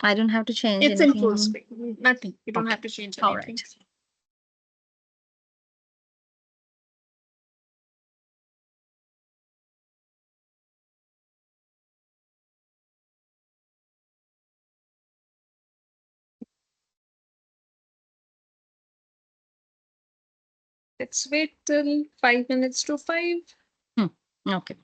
I don't have to change It's in full anything. screen. Nothing. You don't Okay. have to change All anything. right. Let's wait till 5 minutes to 5. Hmm. Okay.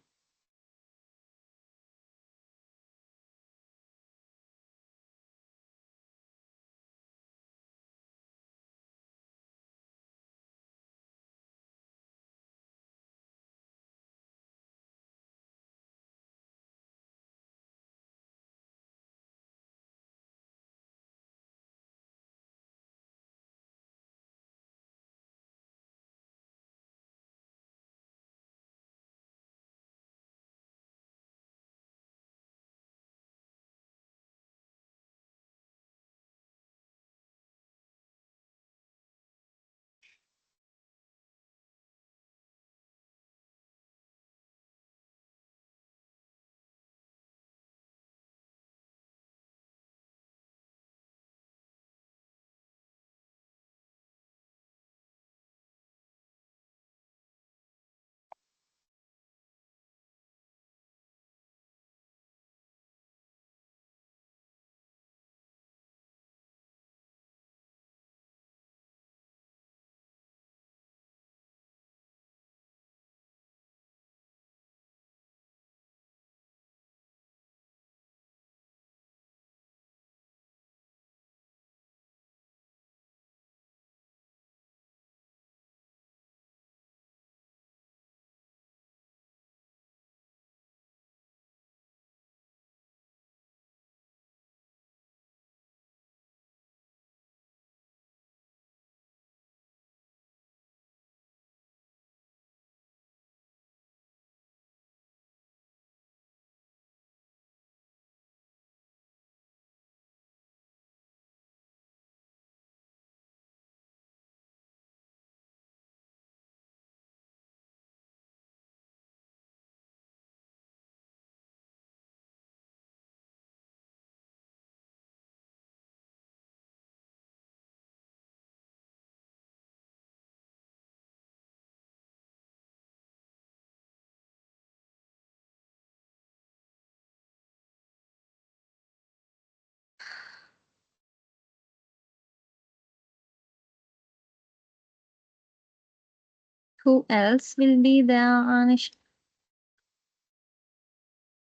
Who else will be there, Anish?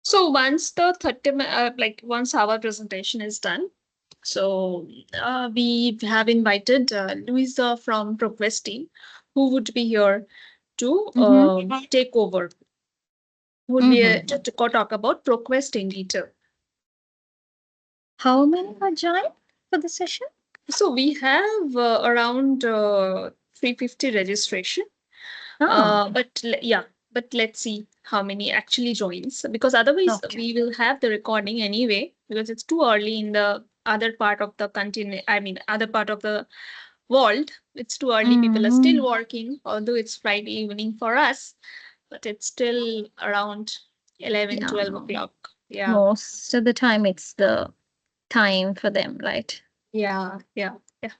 So once the 30 like once our presentation is done, so we have invited Louisa from ProQuest team, who would be here to Mm-hmm. take over, who would be Mm-hmm. to talk about ProQuest in detail. How many are joined for the session? So we have around 350 registration. Oh, Yeah, but let's see how many actually joins, because otherwise okay. we will have the recording anyway, because it's too early in the other part of the continent. I mean, other part of the world. It's too early. People are Mm-hmm. still working, although it's Friday evening for us, but it's still around 11, Yeah. 12 o'clock. Yeah, Most of the time, it's the time for them, right? yeah, yeah, yeah.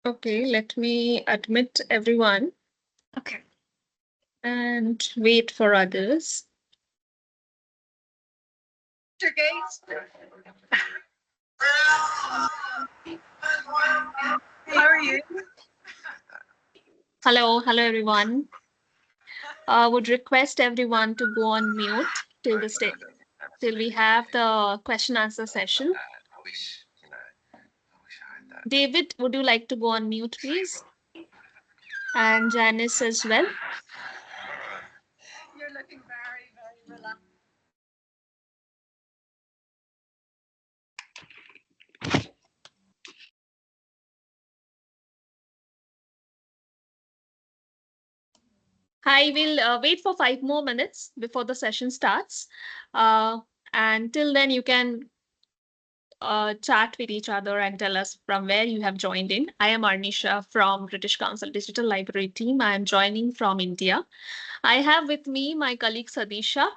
Okay, let me admit everyone. Okay. And wait for others. How are you? Hello everyone. Would request everyone to go on mute till the till we have the question answer session. I wish, I wish I had that. David, would you like to go on mute, please? And Janice as well. You're looking very, very relaxed. I will wait for 5 more minutes before the session starts. Uh, and till then, you can chat with each other and tell us from where you have joined in. I am Arnisha from British Council Digital Library team. I am joining from India. I have with me my colleague Sadisha,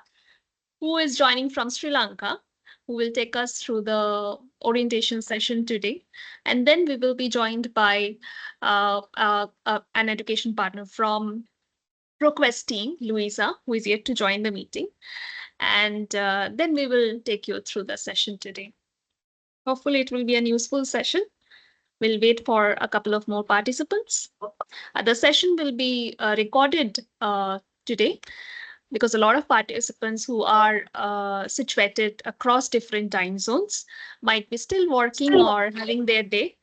who is joining from Sri Lanka, who will take us through the orientation session today. And then we will be joined by an education partner from ProQuest team, Louisa, who is yet to join the meeting. And then we will take you through the session today. Hopefully, it will be an useful session. We'll wait for a couple of more participants. The session will be recorded today because a lot of participants who are situated across different time zones might be still working or having their day.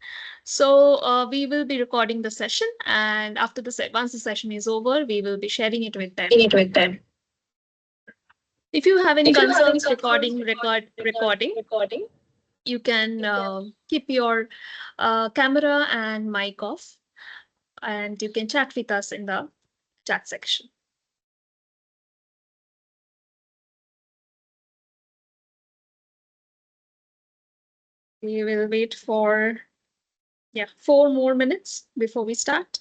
So we will be recording the session, and after once the session is over, we will be sharing it with them. If you have any concerns recording, you can keep your camera and mic off, and you can chat with us in the chat section. We will wait for 4 more minutes before we start.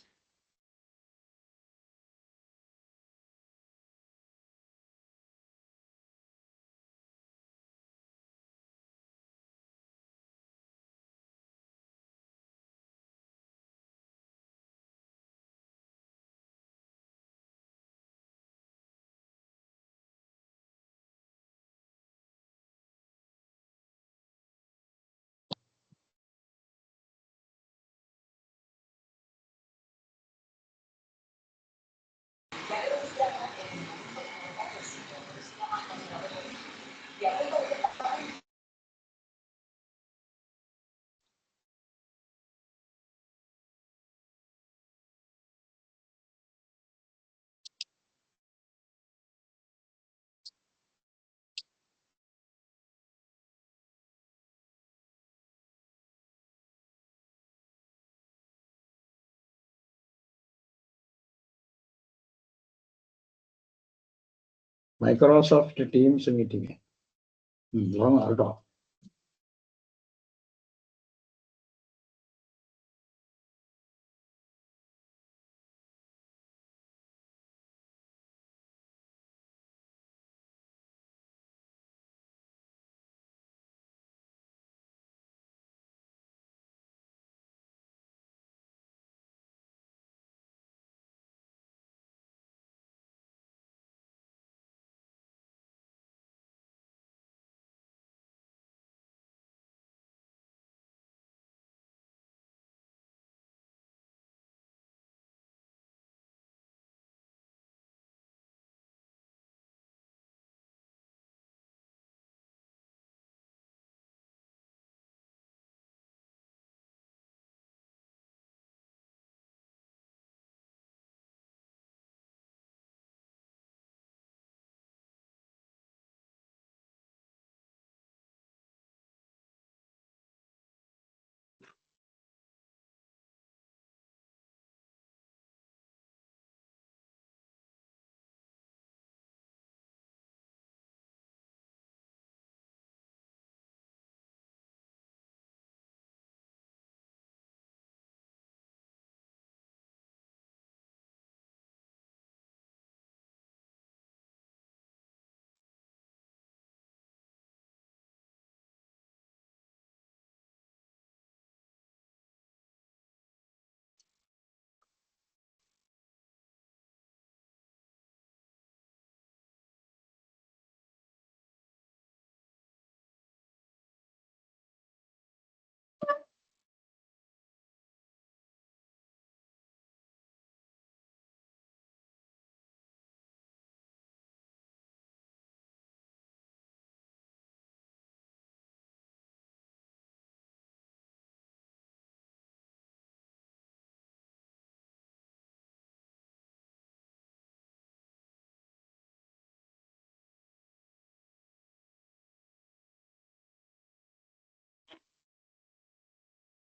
Microsoft Teams meeting है long ago.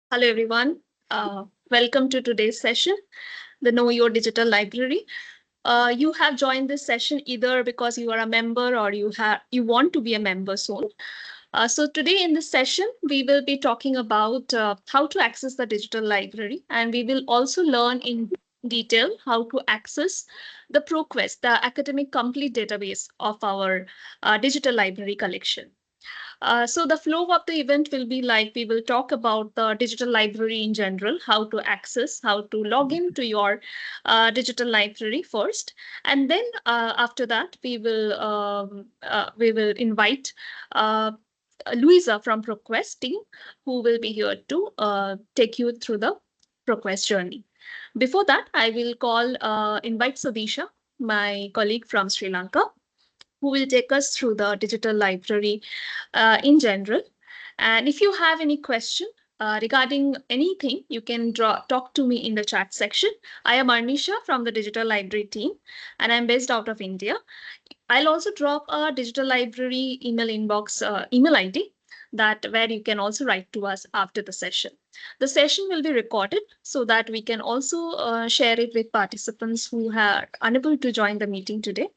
Hello, everyone. Welcome to today's session, the Know Your Digital Library. You have joined this session either because you are a member or you want to be a member soon. So today in this session, we will be talking about how to access the digital library, and we will also learn in detail how to access the ProQuest, the academic complete database of our digital library collection. So the flow of the event will be like we will talk about the digital library in general, how to access, how to log into your digital library first, and then after that we will invite Louisa from ProQuest team, who will be here to take you through the ProQuest journey. Before that, I will invite Sadisha, my colleague from Sri Lanka, who will take us through the digital library in general. And if you have any question regarding anything, you can talk to me in the chat section. I am Arnisha from the digital library team, and I'm based out of India. I'll also drop a digital library email inbox email ID that where you can also write to us after the session. The session will be recorded so that we can also share it with participants who are unable to join the meeting today.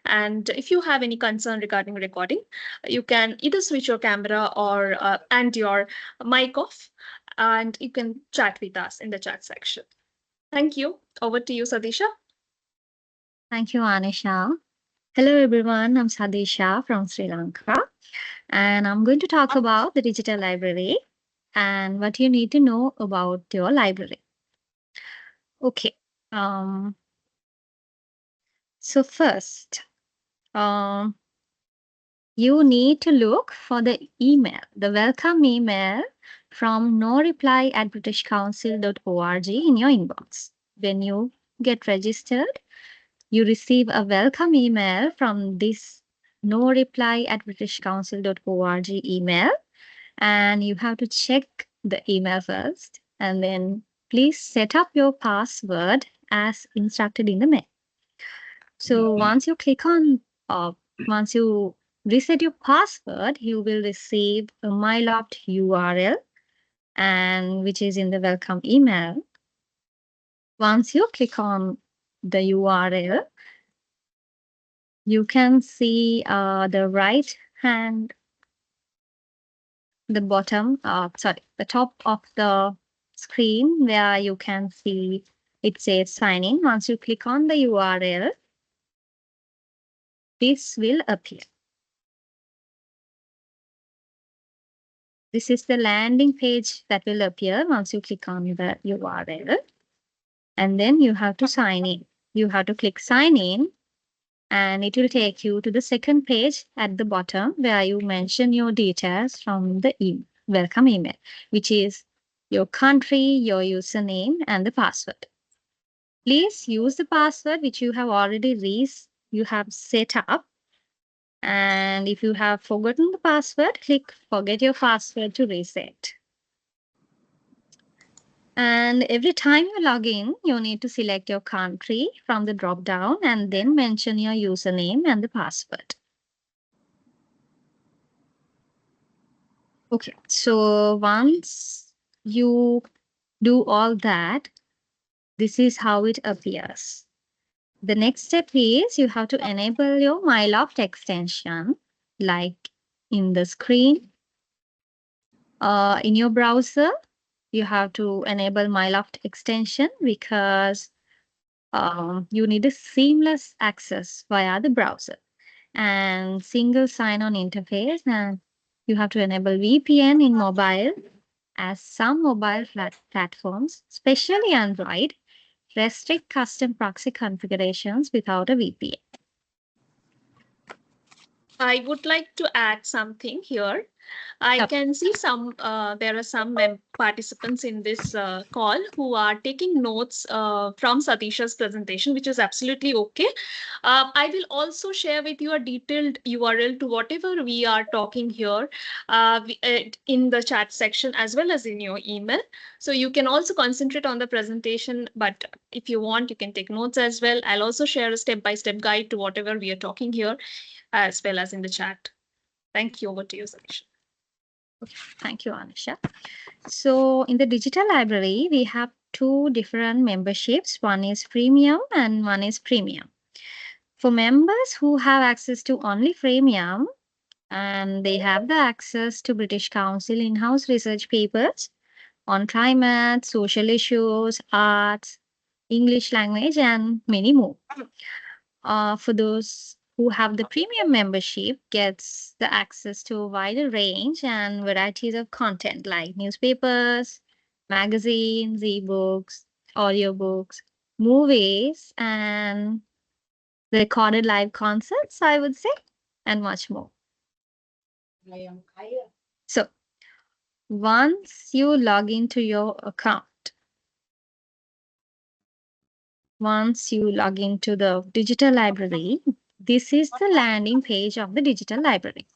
And if you have any concern regarding recording, you can either switch your camera or and your mic off, and you can chat with us in the chat section. Thank you. Over to you, Sadisha. Thank you, Anisha. Hello, everyone. I'm Sadisha from Sri Lanka, and I'm going to talk about the digital library and what you need to know about your library. Okay. So first, you need to look for the email, the welcome email from noreply@britishcouncil.org in your inbox. When you get registered, you receive a welcome email from this noreply@britishcouncil.org email, and you have to check the email first, and then please set up your password as instructed in the mail. So once you once you reset your password, you will receive a MyLoft URL, and which is in the welcome email. Once you click on the URL, you can see the right hand, the top of the screen where you can see it says sign in. Once you click on the URL, this will appear. This is the landing page that will appear once you click on the URL. And then you have to sign in. You have to click sign in, and it will take you to the second page at the bottom where you mention your details from the welcome email, which is your country, your username, and the password. Please use the password which you have already set up. And if you have forgotten the password, click forget your password to reset. And every time you log in, you need to select your country from the drop down and then mention your username and the password. Okay, so once you do all that, this is how it appears. The next step is you have to enable your MyLoft extension, like in the screen. In your browser, you have to enable MyLoft extension because you need a seamless access via the browser and single sign-on interface, and you have to enable VPN in mobile, as some mobile platforms, especially Android, restrict custom proxy configurations without a VPN. I would like to add something here. I can see there are some participants in this call who are taking notes from Sadisha's presentation, which is absolutely okay. I will also share with you a detailed URL to whatever we are talking here in the chat section as well as in your email. So you can also concentrate on the presentation, but if you want, you can take notes as well. I'll also share a step-by-step guide to whatever we are talking here as well as in the chat. Thank you. Over to you, Sadisha. Okay, thank you, Anusha. So in the digital library, we have two different memberships. One is freemium and one is premium. For members who have access to only freemium, and they have the access to British Council in-house research papers on climate, social issues, arts, English language, and many more. For those who have the premium membership, gets the access to a wider range and varieties of content like newspapers, magazines, ebooks, audiobooks, movies, and recorded live concerts, I would say, and much more. So once you log into your account, once you log into the digital library, this is the landing page of the digital library.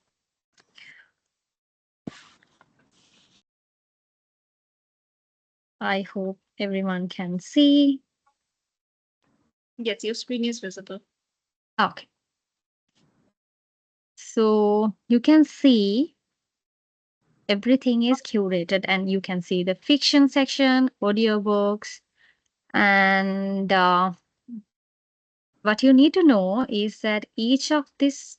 I hope everyone can see. Yes, your screen is visible. Okay. So you can see everything is curated, and you can see the fiction section, audiobooks, and what you need to know is that each of this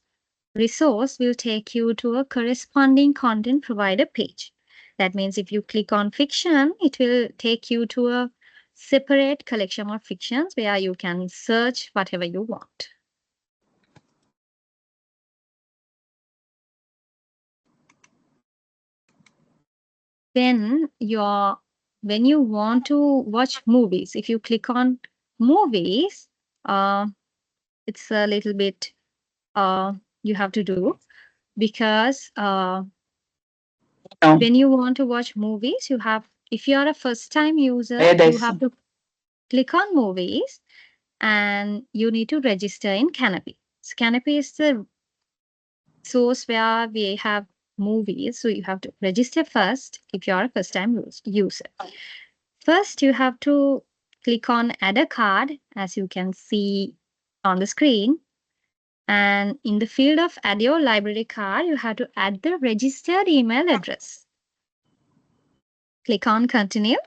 resource will take you to a corresponding content provider page. That means if you click on fiction, it will take you to a separate collection of fictions where you can search whatever you want. When you want to watch movies, if you click on movies, it's a little bit you have to do, because when you want to watch movies, if you are a first time user, you have to click on movies and you need to register in Canopy. So Canopy is the source where we have movies. So you have to register first if you are a first time user. First, you have to click on add a card, as you can see on the screen. And in the field of add your library card, you have to add the registered email address. Click on continue.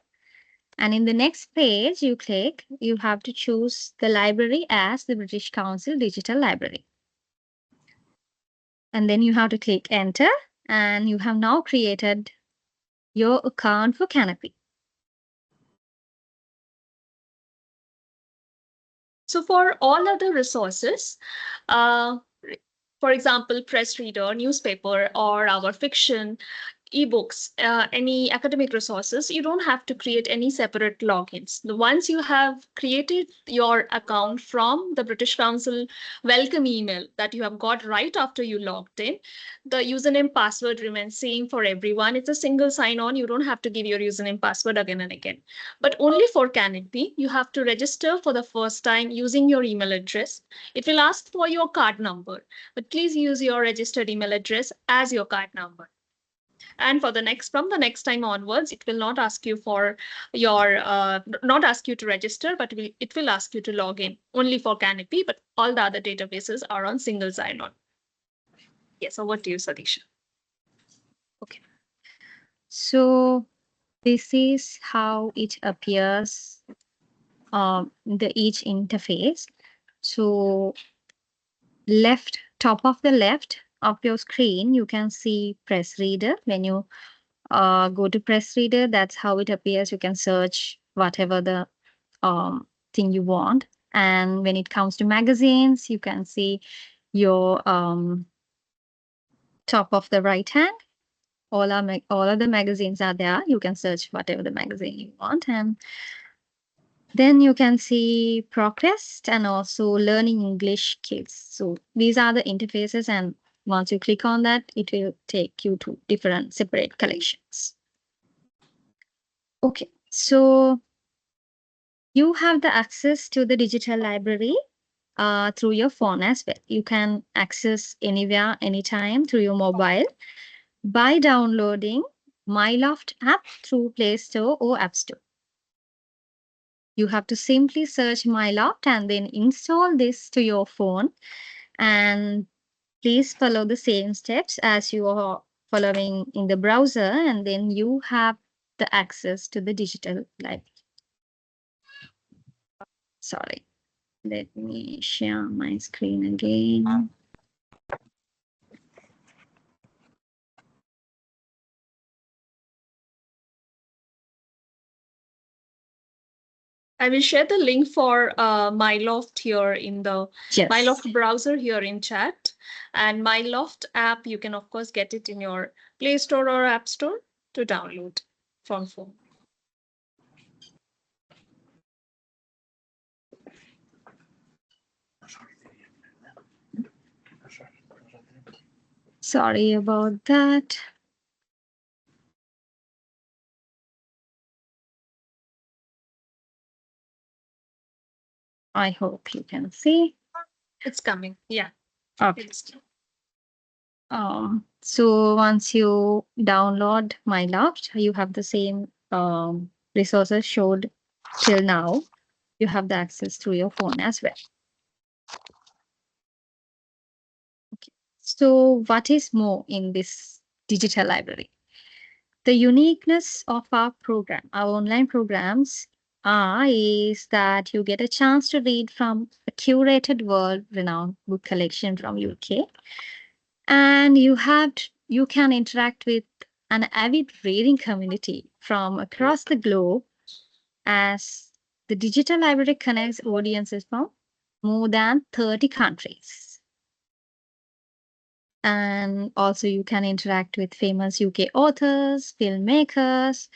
And in the next page, you have to choose the library as the British Council Digital Library. And then you have to click enter, and you have now created your account for Canopy. So for all other resources, for example, press reader, newspaper, or our fiction, ebooks, any academic resources, you don't have to create any separate logins. Once you have created your account from the British Council welcome email that you have got right after you logged in, the username password remains same for everyone. It's a single sign-on. You don't have to give your username password again and again. But only for Canopy, you have to register for the first time using your email address. It will ask for your card number, but please use your registered email address as your card number. And from the next time onwards, it will not ask you for your not ask you to register, but it will ask you to log in only for Canopy, but all the other databases are on single sign-on. Yes, over to you, Sadisha. Okay. So this is how it appears, the each interface. So top of the left of your screen, you can see press reader. When you go to press reader, that's how it appears. You can search whatever the thing you want. And when it comes to magazines, you can see your top of the right hand. All of the magazines are there. You can search whatever the magazine you want. And then you can see ProQuest and also Learning English Kids. So these are the interfaces, and once you click on that, it will take you to different separate collections. Okay, so you have the access to the digital library through your phone as well. You can access anywhere, anytime through your mobile by downloading MyLoft app through Play Store or App Store. You have to simply search MyLoft and then install this to your phone. And please follow the same steps as you following in the browser, and then you have the access to the digital library. Sorry, let me share my screen again. I will share the link for MyLoft here in the Yes. MyLoft browser here in chat. And MyLoft app, you can of course get it in your Play Store or App Store to download from phone. Sorry about that. I hope you can see. It's coming. Yeah. Okay. It's So once you download MyLoft, you have the same resources showed till now. You have the access to your phone as well. Okay. So what is more in this digital library? The uniqueness of our program, our online programs, is that you get a chance to read from a curated world-renowned book collection from UK, and you can interact with an avid reading community from across the globe, as the digital library connects audiences from more than 30 countries. And also you can interact with famous UK authors, filmmakers,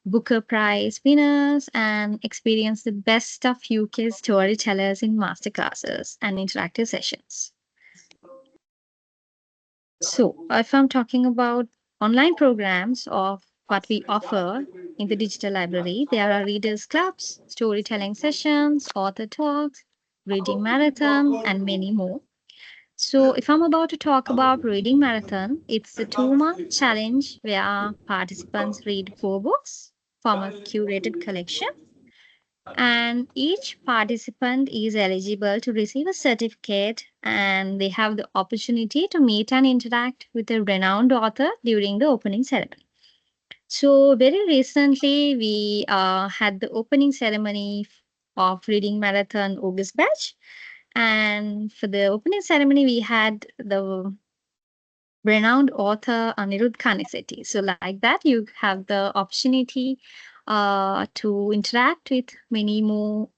Booker Prize winners, and experience the best of UK storytellers in masterclasses and interactive sessions. So if I'm talking about online programs of what we offer in the digital library, there are readers clubs, storytelling sessions, author talks, reading marathon, and many more. So if I'm about to talk about reading marathon, it's a 2-month challenge where participants read 4 books from a curated collection, and each participant is eligible to receive a certificate, and they have the opportunity to meet and interact with a renowned author during the opening ceremony. So very recently, we had the opening ceremony of Reading Marathon August batch. And for the opening ceremony, we had the renowned author Anirudh Kanisetti. So like that, you have the opportunity to interact with many more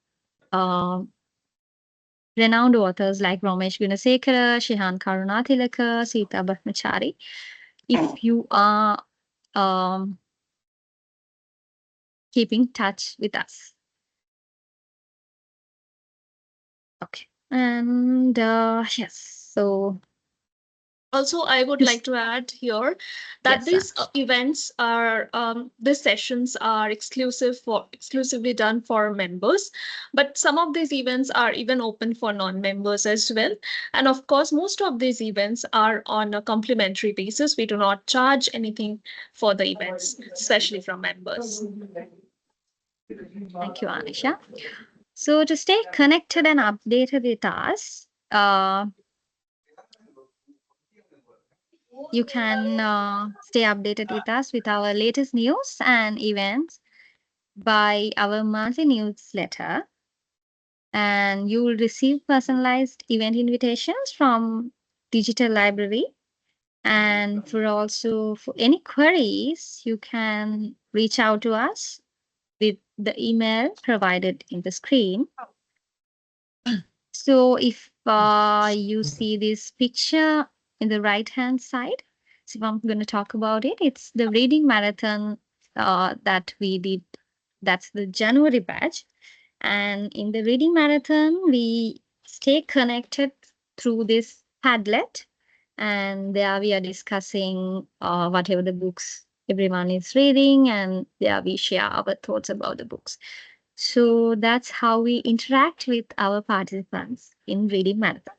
renowned authors like Ramesh Gunasekara, Shihan Karunatilaka, Sita Bhattacharya. If you are keeping touch with us. Okay. And yes, so also, I would Yes. like to add here that Yes, these Ash. events are these sessions are exclusively done for members, but some of these events are even open for non-members as well. And of course, most of these events are on a complimentary basis. We do not charge anything for the events, especially from members. Thank you, Anisha. So to stay connected and updated with us, you can stay updated with us with our latest news and events by our monthly newsletter. And you will receive personalized event invitations from Digital Library. And for any queries, you can reach out to us with the email provided in the screen. So if you see this picture in the right-hand side, so if I'm going to talk about it, it's the reading marathon that we did. That's the January batch. And in the reading marathon, we stay connected through this Padlet. And there we are discussing whatever the books everyone is reading, and there we share our thoughts about the books. So that's how we interact with our participants in reading marathon.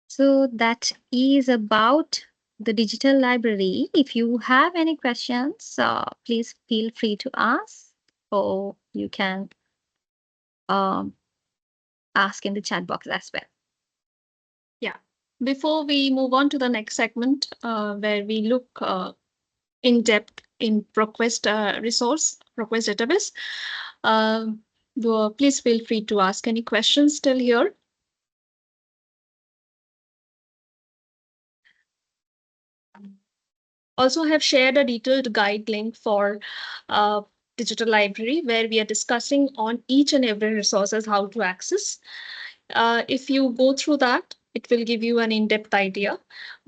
So that is about the digital library. If you have any questions, please feel free to ask, or you can ask in the chat box as well. Yeah. Before we move on to the next segment, where we look in depth in ProQuest ProQuest database, please feel free to ask any questions still here. Also have shared a detailed guide link for digital library where we are discussing on each and every resources how to access. If you go through that, it will give you an in-depth idea.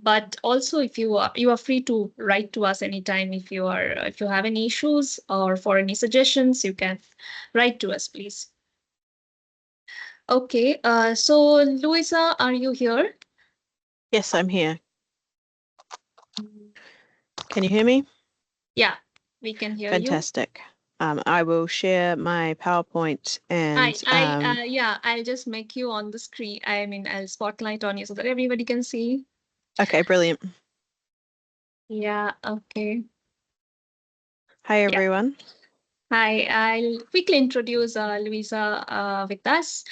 But also, if you are free to write to us anytime if you have any issues or for any suggestions, you can write to us, please. Okay, so Louisa, are you here? Yes, I'm here. Can you hear me? Yeah, we can hear you. Fantastic. I will share my PowerPoint and I'll just make you on the screen. I mean, I'll spotlight on you so that everybody can see. okay, brilliant. Yeah, okay. Hi, everyone. Hi, I'll quickly introduce Louisa with us.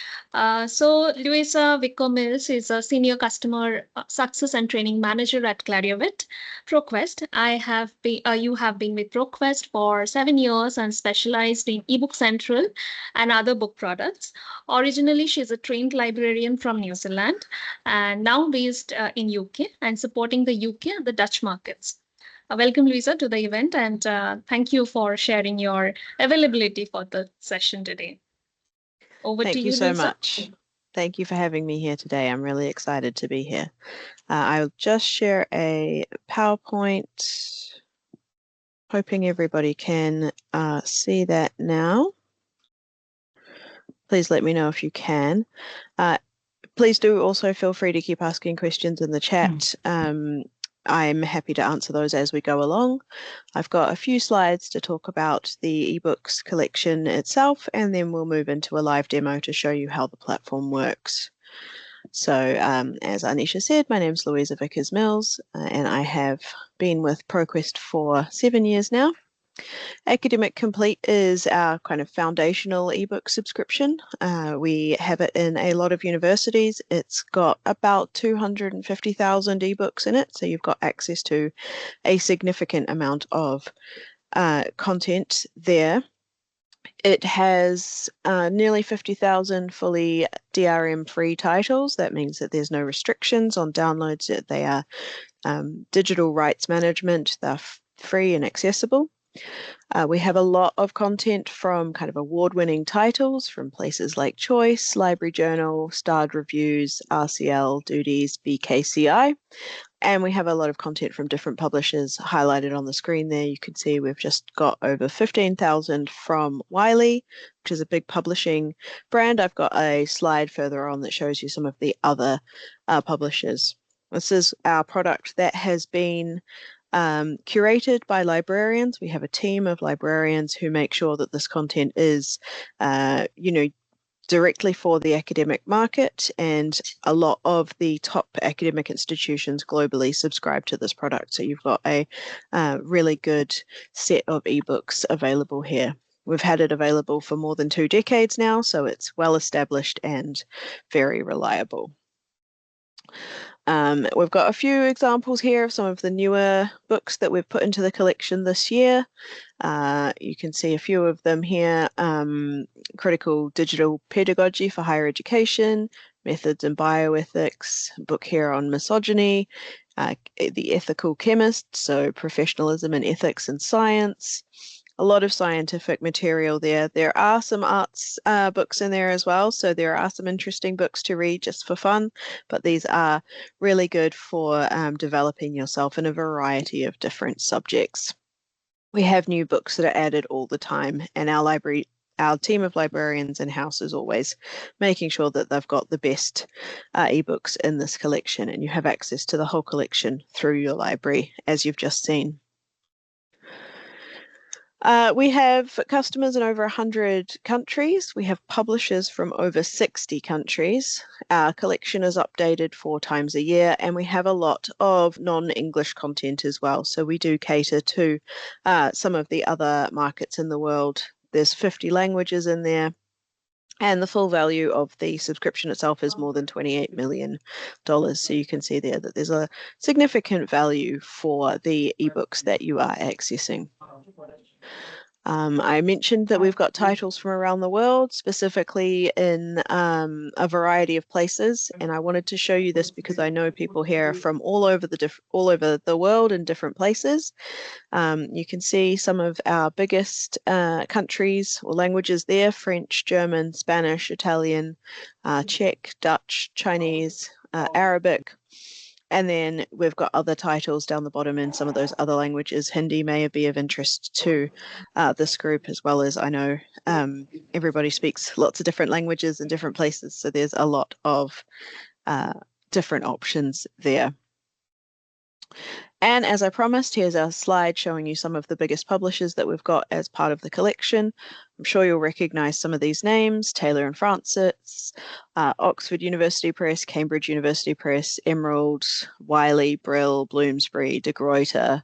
So Louisa Vico Mills is a senior customer success and training manager at Clariovit ProQuest. You have been with ProQuest for 7 years and specialized in eBook Central and other book products. Originally, she's a trained librarian from New Zealand and now based in UK and supporting the UK and the Dutch markets. Welcome, Louisa, to the event, and thank you for sharing your availability for the session today. Over to you, Thank you so Louisa. much. Thank you for having me here today. I'm really excited to be here. I'll just share a PowerPoint, hoping everybody can see that now. Please let me know if you can. Please do also feel free to keep asking questions in the chat. I'm happy to answer those as we go along. I've got a few slides to talk about the eBooks collection itself, and then we'll move into a live demo to show you how the platform works. So as Anisha said, my name's Louisa Vickers-Mills, and I have been with ProQuest for 7 years now. Academic Complete is our kind of foundational ebook subscription. We have it in a lot of universities. It's got about 250,000 ebooks in it, so you've got access to a significant amount of content there. It has nearly 50,000 fully DRM-free titles. That means that there's no restrictions on downloads. They are digital rights management. They're free and accessible. We have a lot of content from kind of award-winning titles from places like Choice, Library Journal, Starred Reviews, RCL, Duties, BKCI. And we have a lot of content from different publishers highlighted on the screen there. You can see we've just got over 15,000 from Wiley, which is a big publishing brand. I've got a slide further on that shows you some of the other publishers. This is our product that has been curated by librarians. We have a team of librarians who make sure that this content is, directly for the academic market, and a lot of the top academic institutions globally subscribe to this product. So you've got a really good set of ebooks available here. We've had it available for more than 2 decades now, so it's well established and very reliable. We've got a few examples here of some of the newer books that we've put into the collection this year. You can see a few of them here. Critical Digital Pedagogy for Higher Education, Methods in Bioethics, a book here on misogyny, The Ethical Chemist, so professionalism and ethics in science. A lot of scientific material there. There are some arts books in there as well, so there are some interesting books to read just for fun, but these are really good for developing yourself in a variety of different subjects. We have new books that are added all the time, and our team of librarians in-house is always making sure that they've got the best ebooks in this collection, and you have access to the whole collection through your library, as you've just seen. We have customers in over 100 countries. We have publishers from over 60 countries. Our collection is updated 4 times a year, and we have a lot of non-English content as well. So we do cater to some of the other markets in the world. There's 50 languages in there. And the full value of the subscription itself is more than $28 million. So you can see there that there's a significant value for the ebooks that you are accessing. I mentioned that we've got titles from around the world, specifically in a variety of places, and I wanted to show you this because I know people here from all over the world in different places. You can see some of our biggest countries or languages there: French, German, Spanish, Italian, Czech, Dutch, Chinese, Arabic. And then we've got other titles down the bottom in some of those other languages. Hindi may be of interest to this group, as well as I know everybody speaks lots of different languages in different places. So there's a lot of different options there. And as I promised, here's our slide showing you some of the biggest publishers that we've got as part of the collection. I'm sure you'll recognize some of these names: Taylor and Francis, Oxford University Press, Cambridge University Press, Emerald, Wiley, Brill, Bloomsbury, De Gruyter,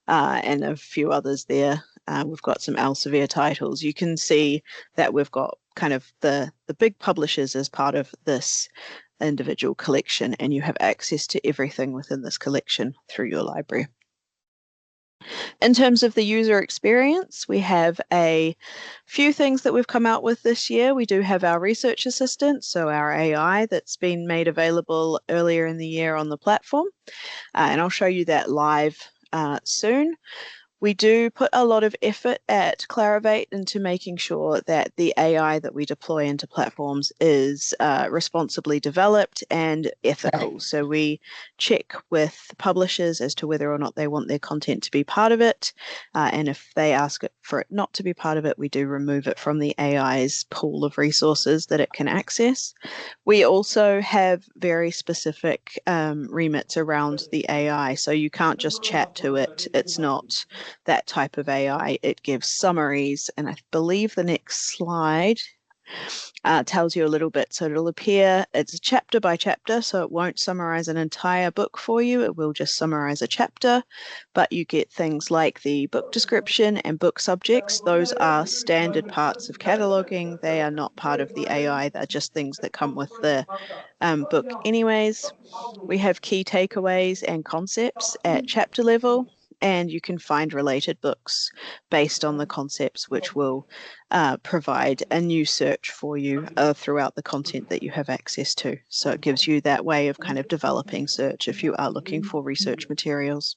and a few others there. We've got some Elsevier titles. You can see that we've got kind of the big publishers as part of this individual collection, and you have access to everything within this collection through your library. In terms of the user experience, we have a few things that we've come out with this year. We do have our research assistant, so our AI that's been made available earlier in the year on the platform, and I'll show you that live soon. We do put a lot of effort at Clarivate into making sure that the AI that we deploy into platforms is responsibly developed and ethical. So we check with publishers as to whether or not they want their content to be part of it. And if they ask for it not to be part of it, we do remove it from the AI's pool of resources that it can access. We also have very specific remits around the AI. So you can't just chat to it. It's not that type of AI. It gives summaries, and I believe the next slide tells you a little bit. So it'll appear, it's chapter by chapter, so it won't summarize an entire book for you. It will just summarize a chapter, but you get things like the book description and book subjects. Those are standard parts of cataloging. They are not part of the AI. They're just things that come with the book anyways. We have key takeaways and concepts at chapter level, and you can find related books based on the concepts, which will provide a new search for you throughout the content that you have access to. So it gives you that way of kind of developing search if you are looking for research materials.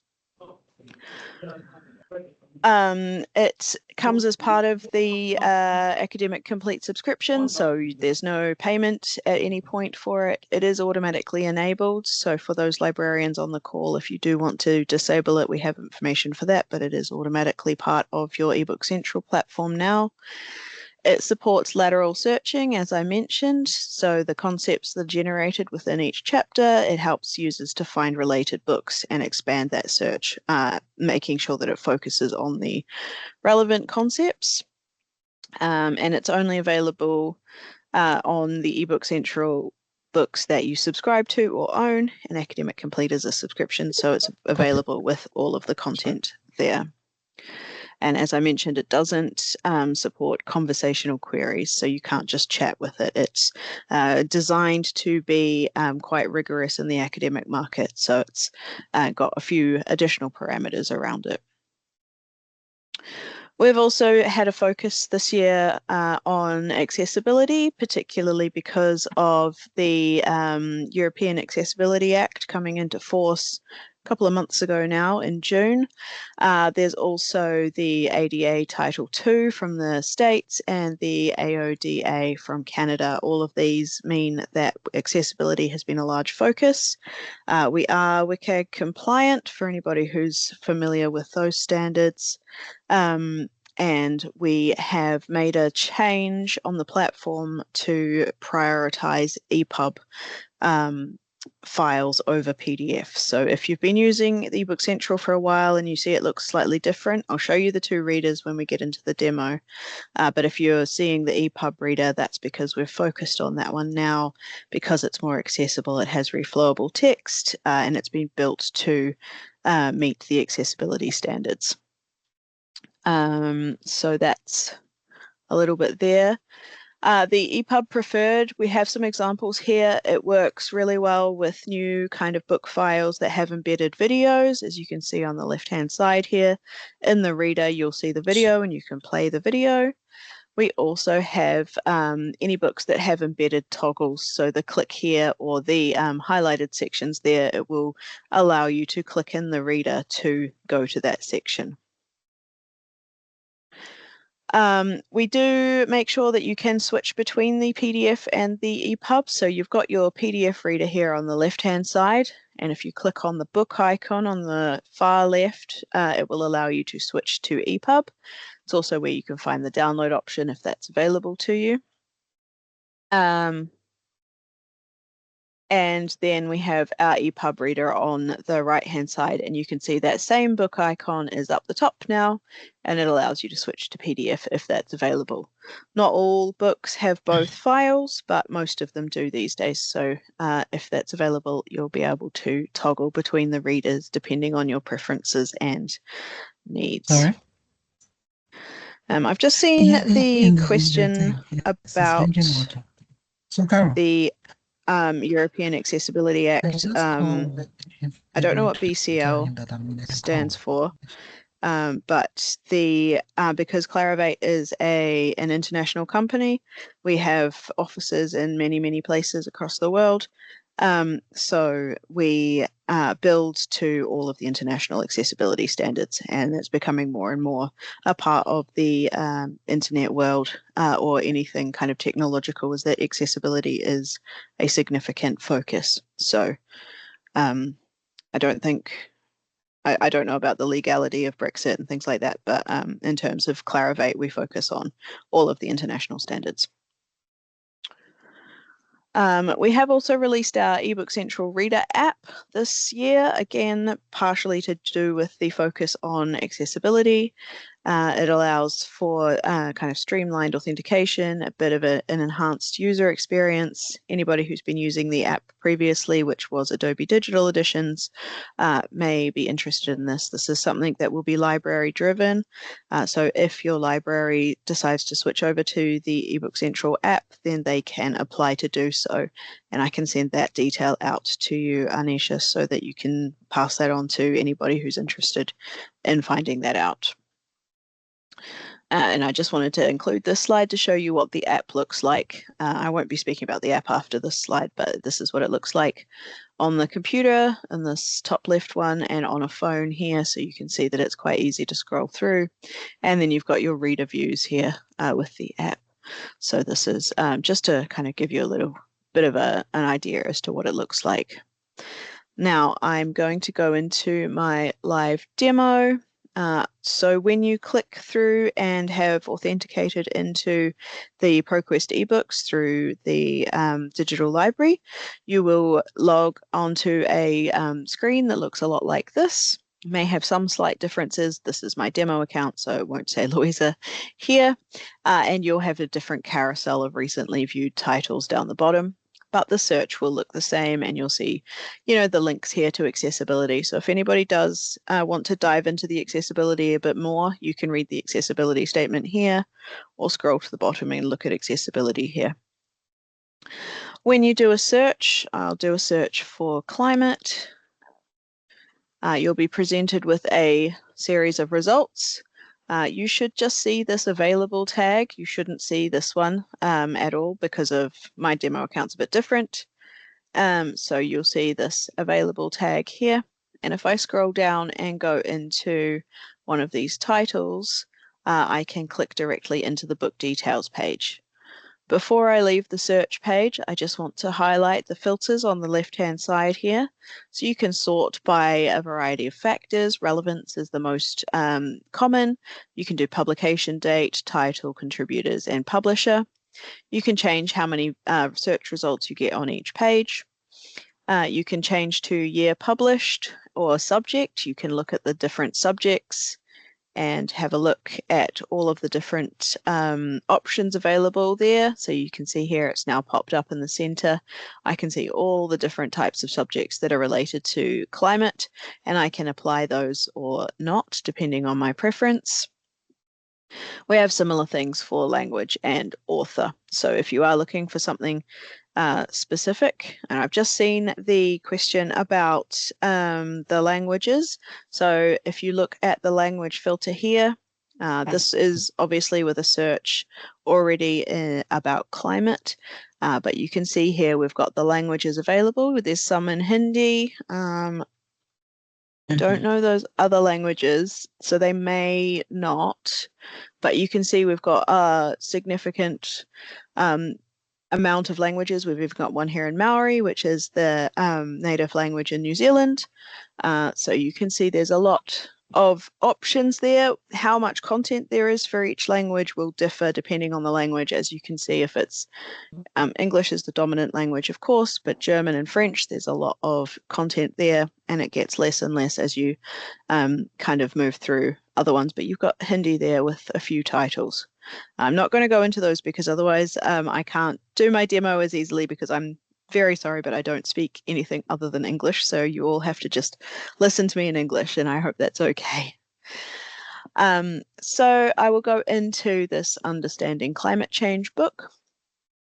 It comes as part of the Academic Complete subscription, so there's no payment at any point for it. It is automatically enabled, so for those librarians on the call, if you do want to disable it, we have information for that, but it is automatically part of your eBook Central platform now. It supports lateral searching, as I mentioned, so the concepts that are generated within each chapter, it helps users to find related books and expand that search, making sure that it focuses on the relevant concepts. And it's only available on the eBook Central books that you subscribe to or own, and Academic Complete is a subscription, so it's available with all of the content there. And as I mentioned, it doesn't support conversational queries, so you can't just chat with it. It's designed to be quite rigorous in the academic market, so it's got a few additional parameters around it. We've also had a focus this year on accessibility, particularly because of the European Accessibility Act coming into force a couple of months ago now in June. There's also the ADA Title II from the States and the AODA from Canada. All of these mean that accessibility has been a large focus. We are WCAG compliant for anybody who's familiar with those standards. And we have made a change on the platform to prioritize EPUB files over PDF. So if you've been using eBook Central for a while and you see it looks slightly different, I'll show you the two readers when we get into the demo. But if you're seeing the EPUB reader, that's because we've focused on that one now because it's more accessible. It has reflowable text and it's been built to meet the accessibility standards. So that's a little bit there. The EPUB Preferred, we have some examples here. It works really well with new kind of book files that have embedded videos, as you can see on the left-hand side here. In the reader, you'll see the video and you can play the video. We also have any books that have embedded toggles. So the click here or the highlighted sections there, it will allow you to click in the reader to go to that section. We do make sure that you can switch between the PDF and the EPUB. So you've got your PDF reader here on the left-hand side. And if you click on the book icon on the far left, it will allow you to switch to EPUB. It's also where you can find the download option if that's available to you. And then we have our EPUB reader on the right-hand side, and you can see that same book icon is up the top now, and it allows you to switch to PDF if that's available. Not all books have both files, but most of them do these days. So if that's available, you'll be able to toggle between the readers depending on your preferences and needs. Sorry? I've just seen the question about So, Carol, the European Accessibility Act. I don't know what BCL stands for, but because Clarivate is an international company, we have offices in many places across the world. So we build to all of the international accessibility standards, and it's becoming more and more a part of the internet world or anything kind of technological, is that accessibility is a significant focus. So I don't know about the legality of Brexit and things like that, but in terms of Clarivate, we focus on all of the international standards. We have also released our eBook Central Reader app this year, again, partially to do with the focus on accessibility. It allows for kind of streamlined authentication, a bit of an enhanced user experience. Anybody who's been using the app previously, which was Adobe Digital Editions, may be interested in this. This is something that will be library driven. So if your library decides to switch over to the eBook Central app, then they can apply to do so. And I can send that detail out to you, Anisha, so that you can pass that on to anybody who's interested in finding that out. And I just wanted to include this slide to show you what the app looks like. I won't be speaking about the app after this slide, but this is what it looks like on the computer in this top left one, and on a phone here, so you can see that it's quite easy to scroll through. And then you've got your reader views here with the app. So this is just to kind of give you a little bit of an idea as to what it looks like. Now I'm going to go into my live demo. So when you click through and have authenticated into the ProQuest eBooks through the digital library, you will log onto a screen that looks a lot like this. It may have some slight differences. This is my demo account, so it won't say Louisa here. And you'll have a different carousel of recently viewed titles down the bottom. But the search will look the same, and you'll see, the links here to accessibility. So if anybody does want to dive into the accessibility a bit more, you can read the accessibility statement here, or scroll to the bottom and look at accessibility here. When you do a search, I'll do a search for climate. You'll be presented with a series of results. You should just see this available tag. You shouldn't see this one at all because of my demo account's a bit different. So you'll see this available tag here. And if I scroll down and go into one of these titles, I can click directly into the book details page. Before I leave the search page, I just want to highlight the filters on the left-hand side here. So you can sort by a variety of factors. Relevance is the most common. You can do publication date, title, contributors, and publisher. You can change how many search results you get on each page. You can change to year published or subject. You can look at the different subjects and have a look at all of the different options available there. So you can see here it's now popped up in the center. I can see all the different types of subjects that are related to climate, and I can apply those or not depending on my preference. We have similar things for language and author. So if you are looking for something specific, and I've just seen the question about the languages. So if you look at the language filter here, this is obviously with a search already about climate, but you can see here we've got the languages available. There's some in Hindi. Don't know those other languages, so they may not, but you can see we've got a significant amount of languages. We've even got one here in Maori, which is the native language in New Zealand. So you can see there's a lot of options there. How much content there is for each language will differ depending on the language. As you can see, if it's English is the dominant language, of course, but German and French, there's a lot of content there, and it gets less and less as you kind of move through other ones. But you've got Hindi there with a few titles. I'm not going to go into those because otherwise I can't do my demo as easily, because I'm very sorry, but I don't speak anything other than English. So you all have to just listen to me in English, and I hope that's okay. So I will go into this Understanding Climate Change book.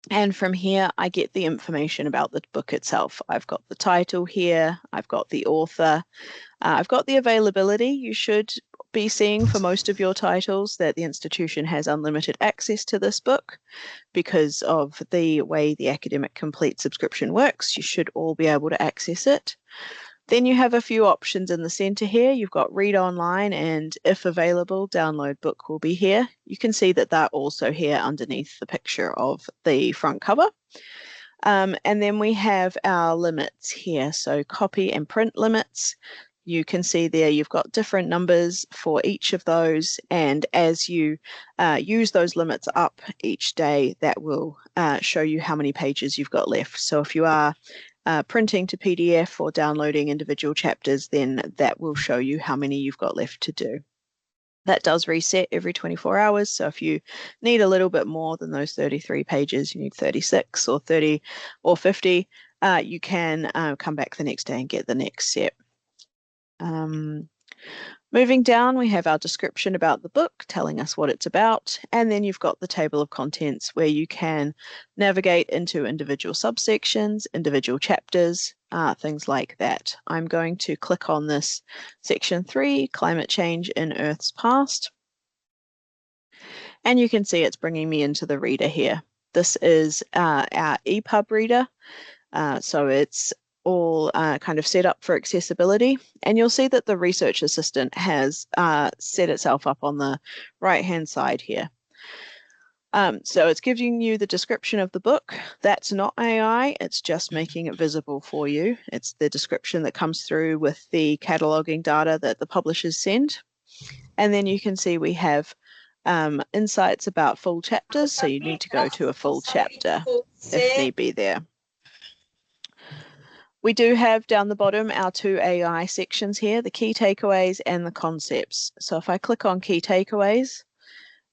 And from here, I get the information about the book itself. I've got the title here. I've got the author. I've got the availability. You should be seeing for most of your titles that the institution has unlimited access to this book because of the way the Academic Complete subscription works. You should all be able to access it. Then you have a few options in the center here. You've got read online, and if available, download book will be here. You can see that they're also here underneath the picture of the front cover. And then we have our limits here. So copy and print limits. You can see there you've got different numbers for each of those, and as you use those limits up each day, that will show you how many pages you've got left. So if you are printing to PDF or downloading individual chapters, then that will show you how many you've got left to do. That does reset every 24 hours. So if you need a little bit more than those 33 pages, you need 36 or 30 or 50, you can come back the next day and get the next set. Moving down, we have our description about the book, telling us what it's about, and then you've got the table of contents where you can navigate into individual subsections, individual chapters, things like that. I'm going to click on this section 3, Climate Change in Earth's Past, and you can see it's bringing me into the reader here. This is our EPUB reader, so it's all kind of set up for accessibility, and you'll see that the research assistant has set itself up on the right hand side here. So it's giving you the description of the book. That's not AI, it's just making it visible for you. It's the description that comes through with the cataloging data that the publishers send. And then you can see we have insights about full chapters, so you need to go to a full chapter if need be there. We do have down the bottom our 2 AI sections here, the key takeaways and the concepts. So if I click on key takeaways,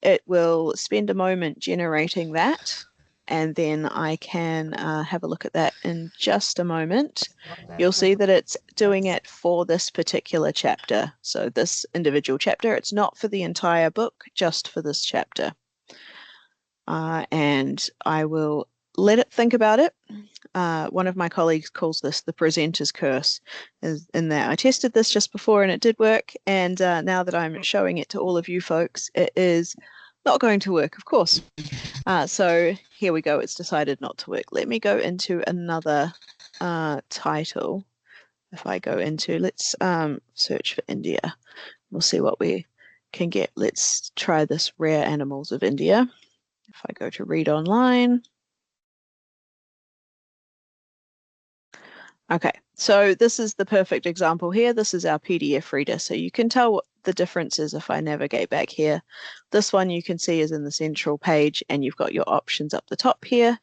it will spend a moment generating that, and then I can have a look at that in just a moment. You'll see that it's doing it for this particular chapter. So this individual chapter, it's not for the entire book, just for this chapter. And I will let it think about it. One of my colleagues calls this the presenter's curse, in that I tested this just before and it did work, and now that I'm showing it to all of you folks, it is not going to work, of course. So here we go, it's decided not to work. Let me go into another title. If I go into, let's search for India, we'll see what we can get. Let's try this Rare Animals of India. If I go to read online. Okay, so this is the perfect example here. This is our PDF reader. So you can tell what the difference is if I navigate back here. This one you can see is in the central page, and you've got your options up the top here.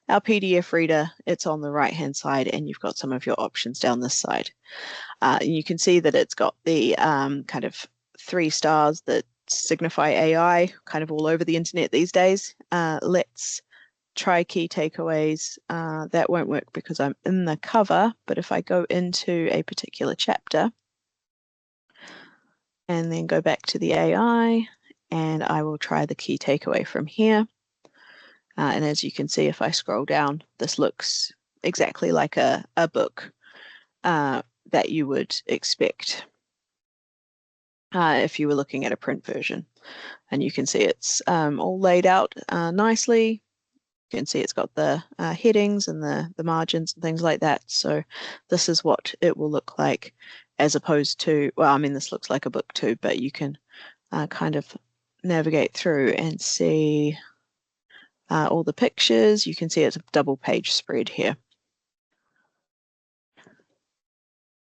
Our PDF reader, it's on the right hand side, and you've got some of your options down this side. You can see that it's got the kind of 3 stars that signify AI kind of all over the internet these days. Let's try key takeaways. That won't work because I'm in the cover, but if I go into a particular chapter and then go back to the AI and I will try the key takeaway from here. And as you can see, if I scroll down, this looks exactly like a book that you would expect if you were looking at a print version. And you can see it's all laid out nicely. You can see it's got the headings and the margins and things like that. So this is what it will look like, as opposed to, well, I mean, this looks like a book too, but you can kind of navigate through and see all the pictures. You can see it's a double page spread here.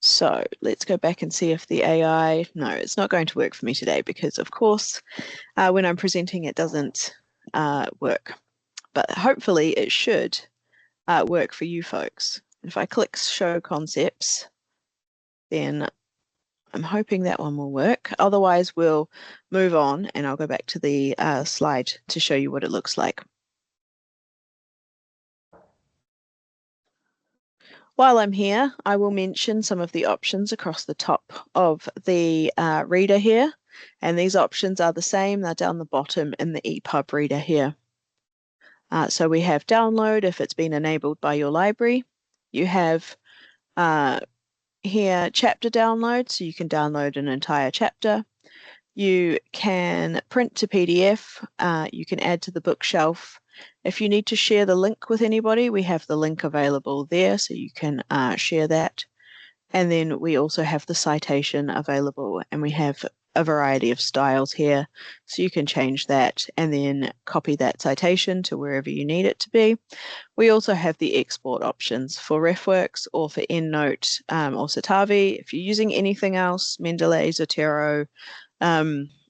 So let's go back and see if the AI, no, it's not going to work for me today because of course, when I'm presenting, it doesn't work, but hopefully it should work for you folks. If I click show concepts, then I'm hoping that one will work. Otherwise we'll move on and I'll go back to the slide to show you what it looks like. While I'm here, I will mention some of the options across the top of the reader here. And these options are the same, they're down the bottom in the EPUB reader here. So we have download if it's been enabled by your library. You have here chapter download, so you can download an entire chapter. You can print to PDF, you can add to the bookshelf. If you need to share the link with anybody, we have the link available there, so you can share that. And then we also have the citation available, and we have a variety of styles here, so you can change that and then copy that citation to wherever you need it to be. We also have the export options for RefWorks or for EndNote or Citavi. If you're using anything else, Mendeley, Zotero,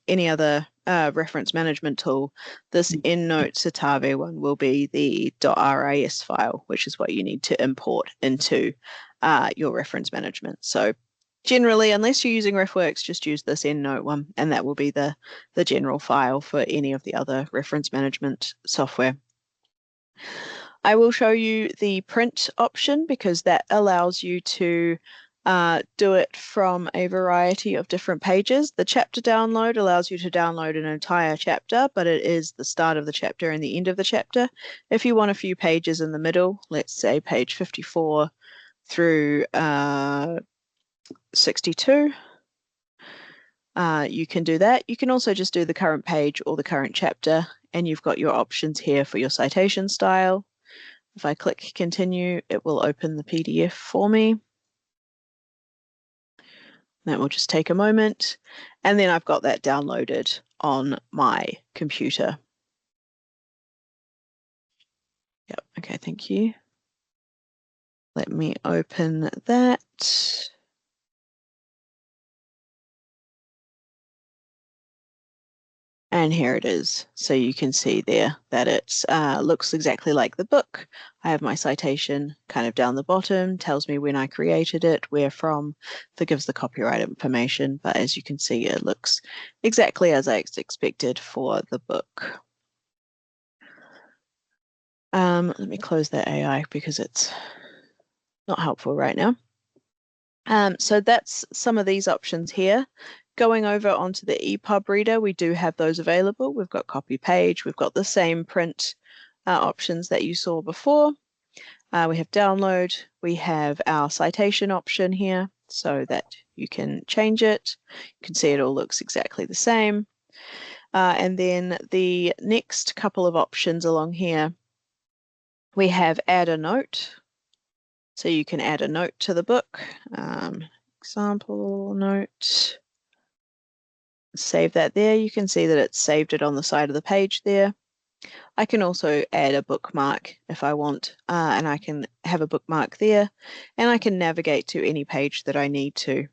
any other reference management tool, this EndNote Citavi one will be the .ras file, which is what you need to import into your reference management. So generally, unless you're using RefWorks, just use this EndNote one, and that will be the general file for any of the other reference management software. I will show you the print option because that allows you to do it from a variety of different pages. The chapter download allows you to download an entire chapter, but it is the start of the chapter and the end of the chapter. If you want a few pages in the middle, let's say page 54 through 62, you can do that. You can also just do the current page or the current chapter, and you've got your options here for your citation style. If I click continue, it will open the PDF for me. That will just take a moment, and then I've got that downloaded on my computer. Yep, okay, thank you. Let me open that. And here it is. So you can see there that it looks exactly like the book. I have my citation kind of down the bottom, tells me when I created it, where from, that gives the copyright information. But as you can see, it looks exactly as I expected for the book. Let me close that AI because it's not helpful right now. So that's some of these options here. Going over onto the EPUB reader, we do have those available. We've got copy page, we've got the same print options that you saw before. We have download, we have our citation option here so that you can change it. You can see it all looks exactly the same. And then the next couple of options along here, we have add a note. So you can add a note to the book. Example note. Save that there. You can see that it's saved it on the side of the page there. I can also add a bookmark if I want, and I can have a bookmark there, and I can navigate to any page that I need to.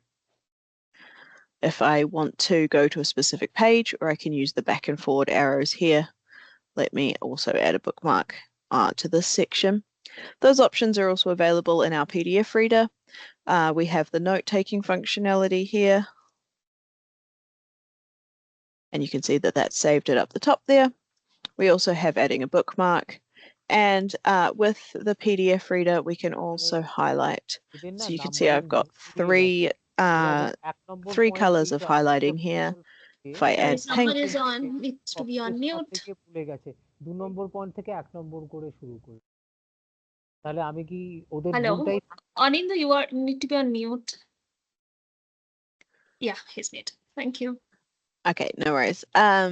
If I want to go to a specific page, or I can use the back and forward arrows here. Let me also add a bookmark to this section. Those options are also available in our PDF reader. We have the note-taking functionality here. And you can see that that's saved it up the top there. We also have adding a bookmark. And with the PDF reader, we can also highlight. So you can see I've got three colors of highlighting here. If I add Someone pink, is on, needs to be on mute. থেকে ভুলে গেছে 2 নম্বর point থেকে 1 নম্বর করে শুরু করি তাহলে আমি কি ওদের Hello, ভুলটাই Aninda, you need to be on mute. Yeah, he's mute. Thank you. okay, no worries.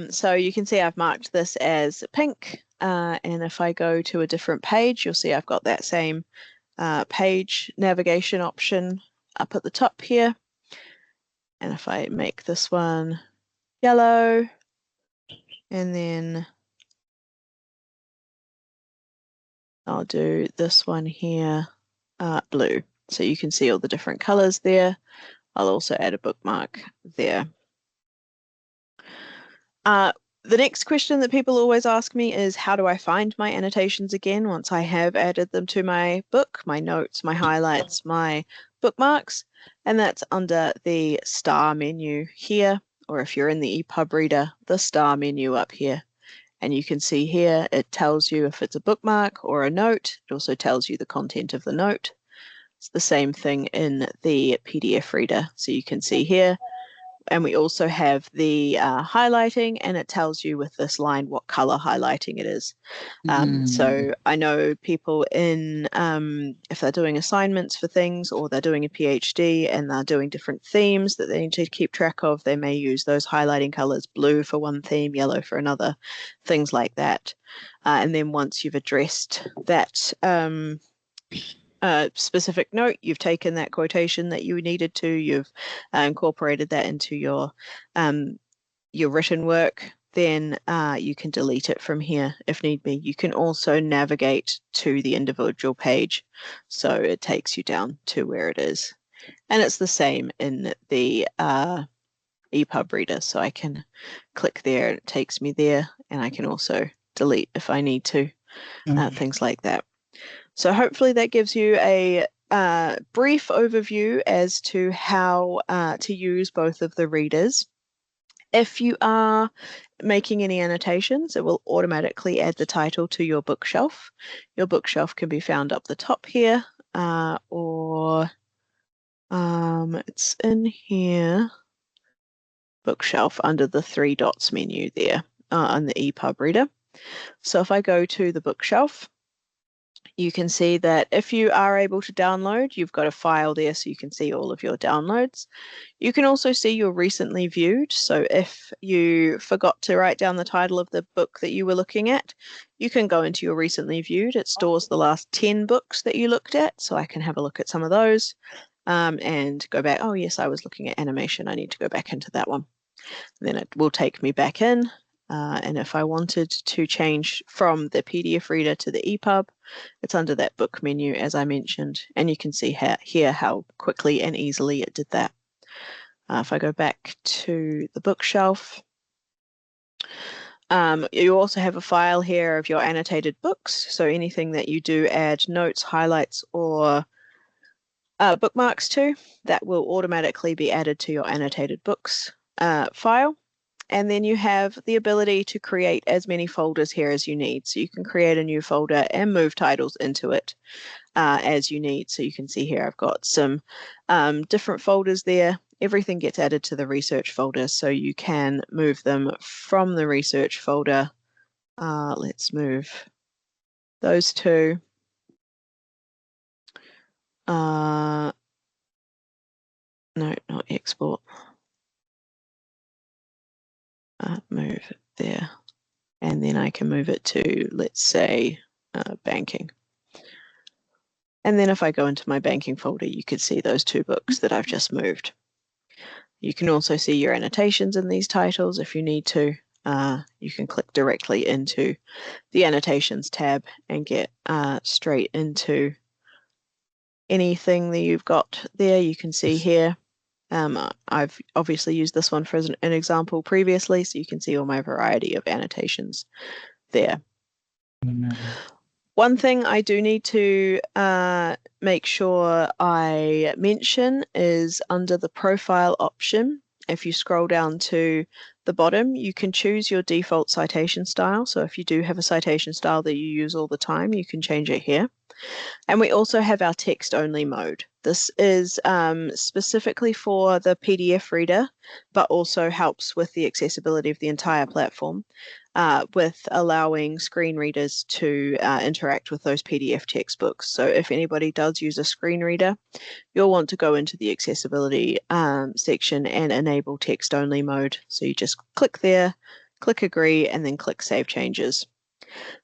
So you can see I've marked this as pink, and if I go to a different page, you'll see I've got that same page navigation option up at the top here. And if I make this one yellow, and then I'll do this one here blue, so you can see all the different colors there. I'll also add a bookmark there. The next question that people always ask me is, how do I find my annotations again once I have added them to my book, my notes, my highlights, my bookmarks? And that's under the star menu here, or if you're in the EPUB reader, the star menu up here. And you can see here, it tells you if it's a bookmark or a note. It also tells you the content of the note. It's the same thing in the PDF reader. So you can see here, and we also have the highlighting, and it tells you with this line what color highlighting it is. So I know people in, if they're doing assignments for things, or they're doing a PhD and they're doing different themes that they need to keep track of, they may use those highlighting colors, blue for one theme, yellow for another, things like that. And then once you've addressed that specific note, you've taken that quotation that you needed to, you've incorporated that into your written work, then you can delete it from here if need be. You can also navigate to the individual page, so it takes you down to where it is. And it's the same in the EPUB reader, so I can click there, it takes me there, and I can also delete if I need to, things like that. So hopefully that gives you a brief overview as to how to use both of the readers. If you are making any annotations, it will automatically add the title to your bookshelf. Your bookshelf can be found up the top here, or it's in here, bookshelf, under the 3 dots menu there on the EPUB reader. So if I go to the bookshelf, you can see that if you are able to download, you've got a file there so you can see all of your downloads. You can also see your recently viewed. So if you forgot to write down the title of the book that you were looking at, you can go into your recently viewed. It stores the last 10 books that you looked at. So I can have a look at some of those and go back. Oh yes, I was looking at animation. I need to go back into that one. Then it will take me back in. And if I wanted to change from the PDF reader to the EPUB, it's under that book menu, as I mentioned, and you can see here how quickly and easily it did that. If I go back to the bookshelf, you also have a file here of your annotated books. So anything that you do add notes, highlights, or bookmarks to, that will automatically be added to your annotated books file. And then you have the ability to create as many folders here as you need. So you can create a new folder and move titles into it as you need. So you can see here I've got some different folders there. Everything gets added to the research folder, so you can move them from the research folder. Let's move those two. No, not export. Move it there, and then I can move it to, let's say, banking. And then if I go into my banking folder, you could see those 2 books that I've just moved. You can also see your annotations in these titles if you need to. You can click directly into the annotations tab and get straight into anything that you've got there. You can see here. I've obviously used this one for an example previously, so you can see all my variety of annotations there. One thing I do need to make sure I mention is under the profile option. If you scroll down to the bottom, you can choose your default citation style. So if you do have a citation style that you use all the time, you can change it here. And we also have our text only mode. This is specifically for the PDF reader, but also helps with the accessibility of the entire platform, with allowing screen readers to interact with those PDF textbooks. So if anybody does use a screen reader, you'll want to go into the accessibility section and enable text only mode. So you just click there, click agree, and then click save changes.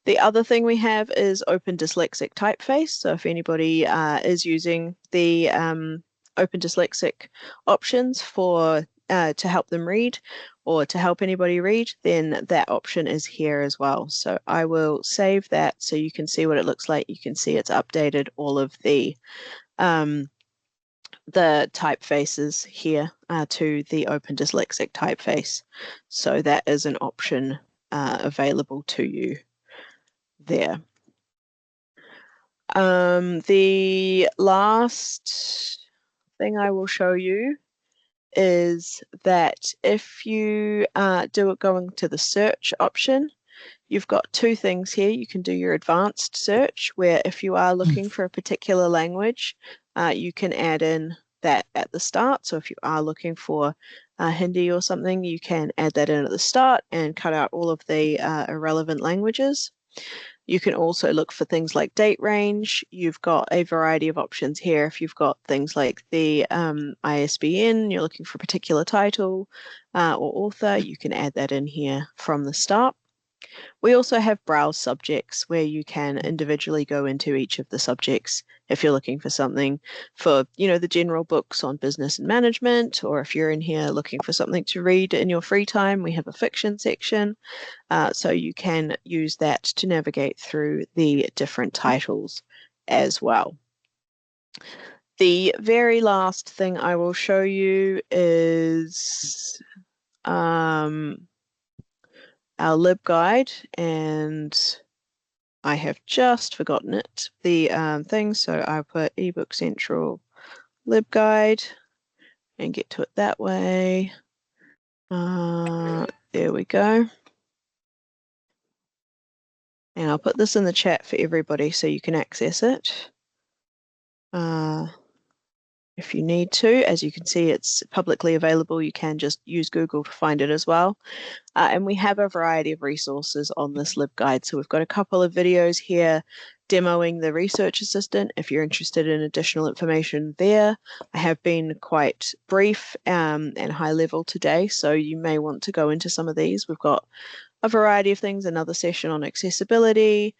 The other thing we have is Open Dyslexic Typeface. So if anybody is using the Open Dyslexic options for to help them read or to help anybody read, then that option is here as well. So I will save that so you can see what it looks like. You can see it's updated all of the typefaces here to the Open Dyslexic typeface. So that is an option available to you there. The last thing I will show you is that if you going to the search option, you've got two things here. You can do your advanced search, where if you are looking for a particular language, you can add in that at the start. So if you are looking for Hindi or something, you can add that in at the start and cut out all of the irrelevant languages. You can also look for things like date range. You've got a variety of options here. If you've got things like the ISBN, you're looking for a particular title or author, you can add that in here from the start. We also have browse subjects, where you can individually go into each of the subjects if you're looking for something for, the general books on business and management, or if you're in here looking for something to read in your free time, we have a fiction section. So you can use that to navigate through the different titles as well. The very last thing I will show you is our LibGuide, and I have just forgotten it, the thing, so I put eBook Central LibGuide and get to it that way. There we go. And I'll put this in the chat for everybody so you can access it if you need to. As you can see, it's publicly available. You can just use Google to find it as well. And we have a variety of resources on this LibGuide. So we've got a couple of videos here demoing the Research Assistant if you're interested in additional information there. I have been quite brief and high level today, so you may want to go into some of these. We've got a variety of things, another session on accessibility,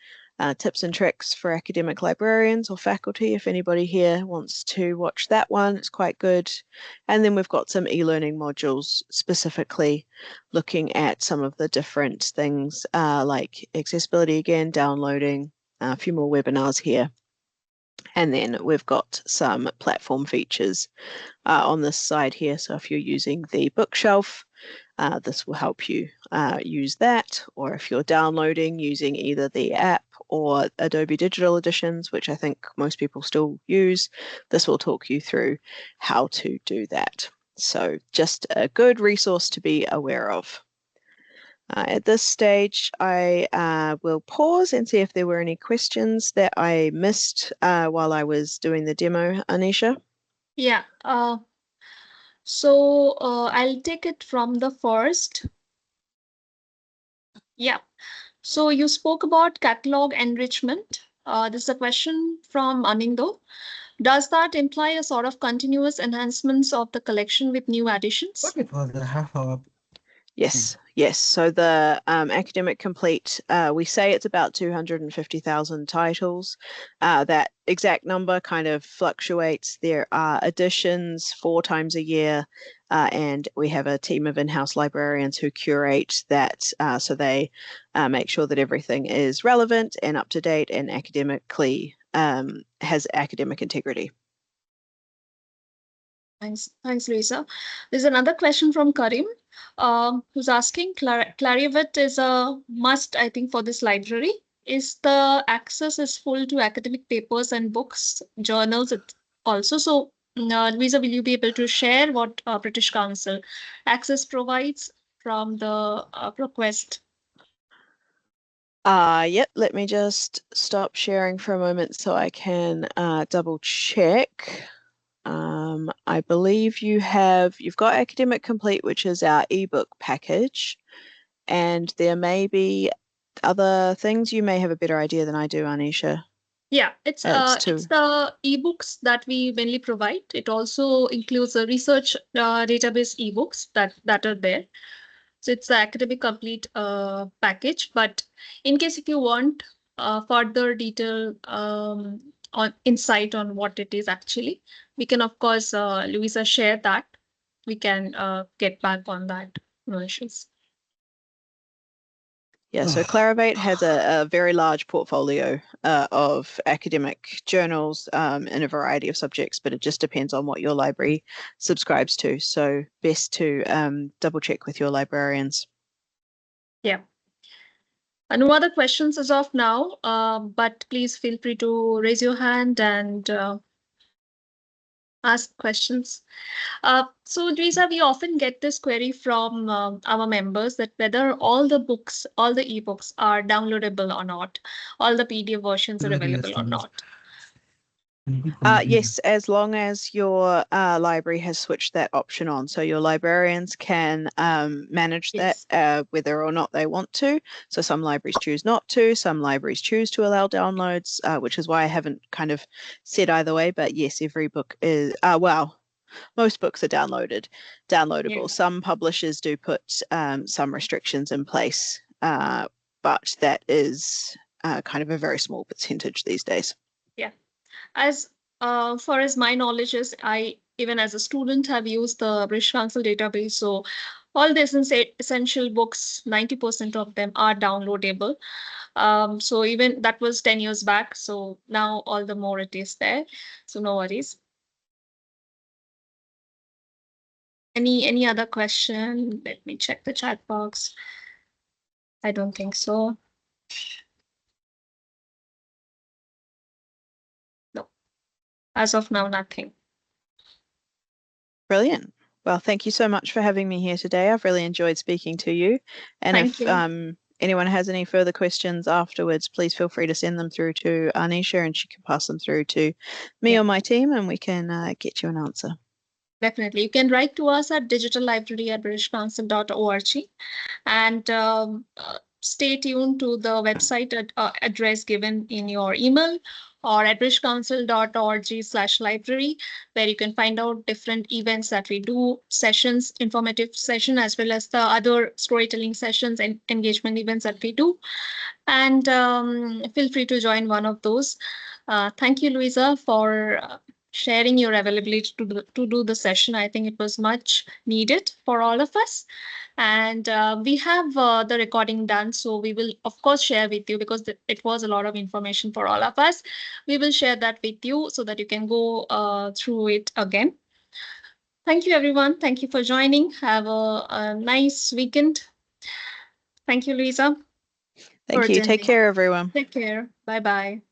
tips and tricks for academic librarians or faculty, if anybody here wants to watch that one, it's quite good. And then we've got some e-learning modules specifically looking at some of the different things like accessibility again, downloading, a few more webinars here. And then we've got some platform features on this side here. So if you're using the bookshelf, this will help you use that, or if you're downloading using either the app or Adobe Digital Editions, which I think most people still use, this will talk you through how to do that. So just a good resource to be aware of. At this stage, I will pause and see if there were any questions that I missed while I was doing the demo, Anisha. Yeah. So I'll take it from the first. Yeah. So you spoke about catalog enrichment. This is a question from Anindo. Does that imply a sort of continuous enhancements of the collection with new additions? It was a half hour. Yes, yes. So the Academic Complete, we say it's about 250,000 titles. That exact number kind of fluctuates. There are additions 4 times a year, and we have a team of in-house librarians who curate that, so they make sure that everything is relevant and up to date and academically has academic integrity. Thanks, Louisa. There's another question from Karim, who's asking, Clarivate is a must, I think, for this library. Is the access is full to academic papers and books, journals also? So, Louisa, will you be able to share what British Council Access provides from the request? Yep, let me just stop sharing for a moment so I can double check. I believe you've got Academic Complete, which is our ebook package, and there may be other things. You may have a better idea than I do, Anisha. Yeah, it's the ebooks that we mainly provide. It also includes the research database ebooks that are there. So it's the Academic Complete package. But in case if you want further detail on insight on what it is actually, we can of course Louisa share that. We can get back on that. No issues. Yeah, so Clarivate has a very large portfolio of academic journals in a variety of subjects, but it just depends on what your library subscribes to. So best to double check with your librarians. Yeah. No other questions as of now, but please feel free to raise your hand and ask questions. So Louisa, we often get this query from our members that whether all the books, all the ebooks are downloadable or not, all the PDF versions are available or not. Yes, as long as your library has switched that option on. So your librarians can manage Yes. that whether or not they want to. So some libraries choose not to, some libraries choose to allow downloads, which is why I haven't kind of said either way. But yes, every book is, well, most books are downloadable. Yeah. Some publishers do put some restrictions in place, but that is kind of a very small percentage these days. Yeah. As far as my knowledge is, I even as a student have used the British Council database. So all the essential books, 90% of them are downloadable. So even that was 10 years back. So now all the more it is there. So no worries. Any other question? Let me check the chat box. I don't think so. No. As of now, nothing. Brilliant. Well, thank you so much for having me here today. I've really enjoyed speaking to you. And Thank if you. anyone has any further questions afterwards, please feel free to send them through to Anisha and she can pass them through to me Yeah. or my team and we can get you an answer. Definitely. You can write to us at digitallibrary@britishcouncil.org and stay tuned to the website address given in your email or at britishcouncil.org/library, where you can find out different events that we do, sessions, informative session, as well as the other storytelling sessions and engagement events that we do. And feel free to join one of those. Thank you, Louisa, for sharing your availability to do the session. I think it was much needed for all of us. And we have the recording done, so we will of course share with you because it was a lot of information for all of us. We will share that with you so that you can go through it again. Thank you, everyone. Thank you for joining. Have a nice weekend. Thank you, Louisa. Thank you. Take care, everyone. Take care. Bye-bye.